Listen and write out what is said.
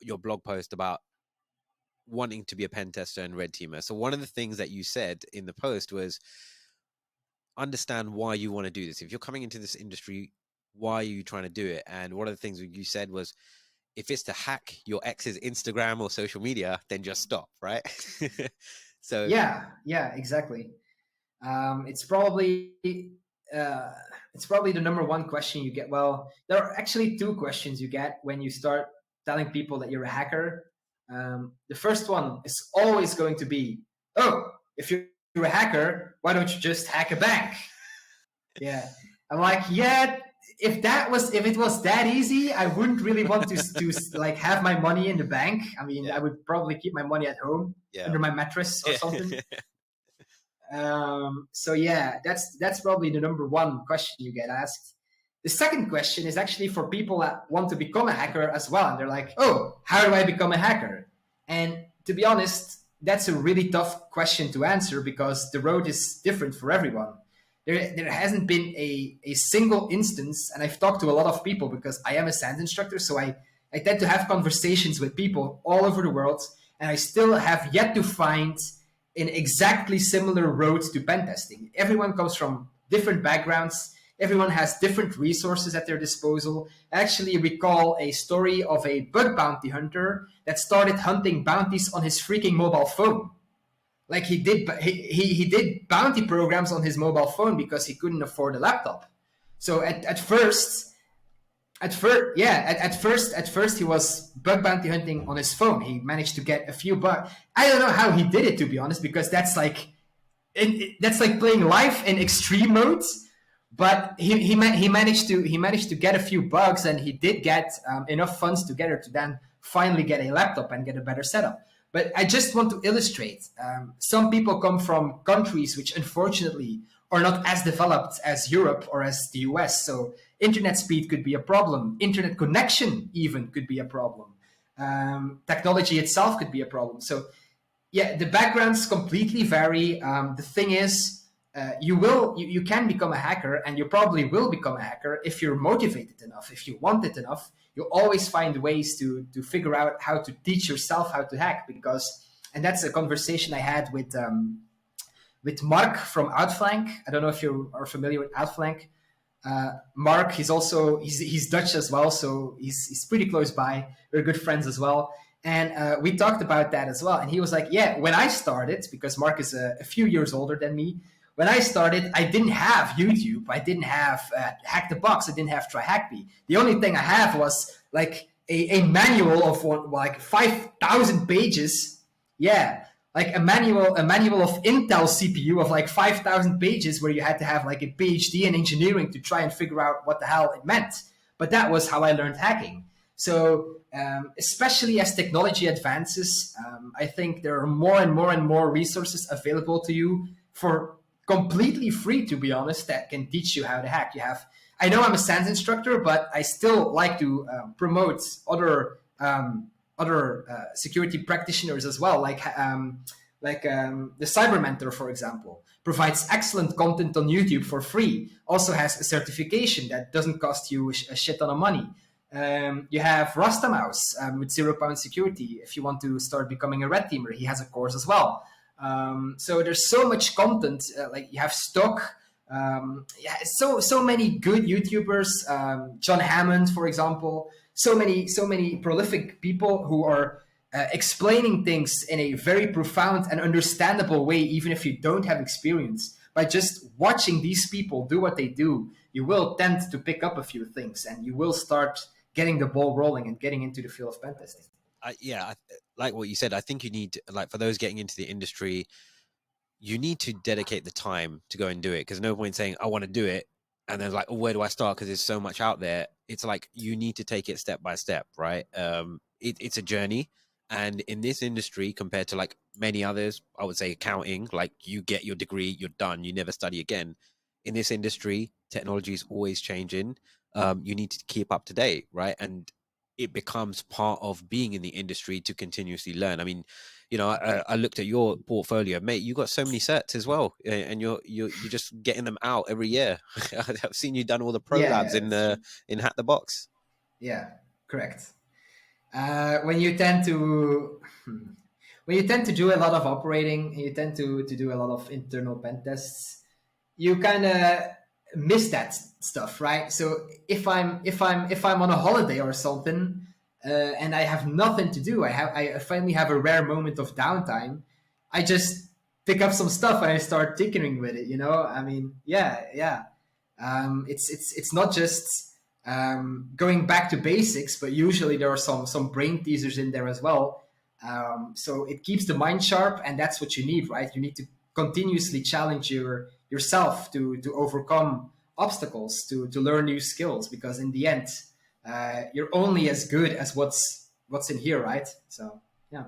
your blog post about wanting to be a pen tester and red teamer. So one of the things that you said in the post was understand why you want to do this. If you're coming into this industry, why are you trying to do it? And one of the things you said was, if it's to hack your ex's Instagram or social media, then just stop, right? So Yeah, exactly. It's probably uh, it's probably the number one question you get. Well, there are actually two questions you get when you start telling people that you're a hacker. The first one is always going to be, "Oh, if you're a hacker, why don't you just hack a bank?" Yeah, I'm like, yeah. If it was that easy, I wouldn't really want to like have my money in the bank. I mean, yeah, I would probably keep my money at home yeah, under my mattress or yeah, something. So yeah, that's probably the number one question you get asked. The second question is actually for people that want to become a hacker as well, and they're like, "Oh, how do I become a hacker?" And to be honest, that's a really tough question to answer because the road is different for everyone. There hasn't been a single instance, and I've talked to a lot of people because I am a SANS instructor, so I tend to have conversations with people all over the world, and I still have yet to find an exactly similar road to pen testing. Everyone comes from different backgrounds. Everyone has different resources at their disposal. I actually recall a story of a bug bounty hunter that started hunting bounties on his freaking mobile phone. Like he did bounty programs on his mobile phone because he couldn't afford a laptop. So at first he was bug bounty hunting on his phone. He managed to get a few bugs. I don't know how he did it, to be honest, because that's like playing live in extreme modes. But he managed to get a few bugs, and he did get enough funds together to then finally get a laptop and get a better setup. But I just want to illustrate. Some people come from countries which unfortunately are not as developed as Europe or as the US. So internet speed could be a problem. Internet connection even could be a problem. Technology itself could be a problem. So yeah, the backgrounds completely vary. The thing is, you can become a hacker, and you probably will become a hacker if you're motivated enough, if you want it enough. You'll always find ways to figure out how to teach yourself how to hack. Because, and that's a conversation I had with Mark from Outflank. I don't know if you are familiar with Outflank. Mark, he's Dutch as well, so he's pretty close by. We're good friends as well, and we talked about that as well. And he was like, "Yeah, when I started, because Mark is a few years older than me, when I started, I didn't have YouTube, I didn't have Hack the Box, I didn't have TryHackMe. The only thing I have was like a manual of like 5,000 pages. Yeah, like a manual of Intel CPU of like 5,000 pages where you had to have like a PhD in engineering to try and figure out what the hell it meant. But that was how I learned hacking. So especially as technology advances, I think there are more and more and more resources available to you for completely free, to be honest, that can teach you how to hack. I know I'm a SANS instructor, but I still like to promote other security practitioners as well, the Cyber Mentor, for example, provides excellent content on YouTube for free. Also has a certification that doesn't cost you a shit ton of money. You have Rastamaus with £0 security. If you want to start becoming a red teamer, he has a course as well. So there's so much content. Like you have Stock. Yeah, so many good YouTubers. John Hammond, for example. So many prolific people who are explaining things in a very profound and understandable way, even if you don't have experience. By just watching these people do what they do, you will tend to pick up a few things, and you will start getting the ball rolling and getting into the field of pen testing. Like what you said, I think you need, like, for those getting into the industry, you need to dedicate the time to go and do it. Because no point saying I want to do it and then like, oh, where do I start? Because there's so much out there. It's like you need to take it step by step, right? It's a journey, and in this industry, compared to like many others, I would say accounting, like you get your degree, you're done, you never study again. In this industry, technology is always changing. You need to keep up to date, right? And it becomes part of being in the industry to continuously learn. I mean, I looked at your portfolio, mate. You got so many certs as well, and you're just getting them out every year. I've seen you done all the pro labs Yeah, in that's true. in Hack the Box. Yeah, correct. When you tend to when you tend to do a lot of operating, and you tend to do a lot of internal pen tests, you kind of miss that stuff, right? So if I'm on a holiday or something, and I have nothing to do, I finally have a rare moment of downtime. I just pick up some stuff and I start tinkering with it. You know, I mean, yeah, yeah. It's not just going back to basics, but usually there are some brain teasers in there as well. So it keeps the mind sharp, and that's what you need, right? You need to continuously challenge yourself to overcome obstacles, to learn new skills, because in the end, you're only as good as what's in here, right? So yeah.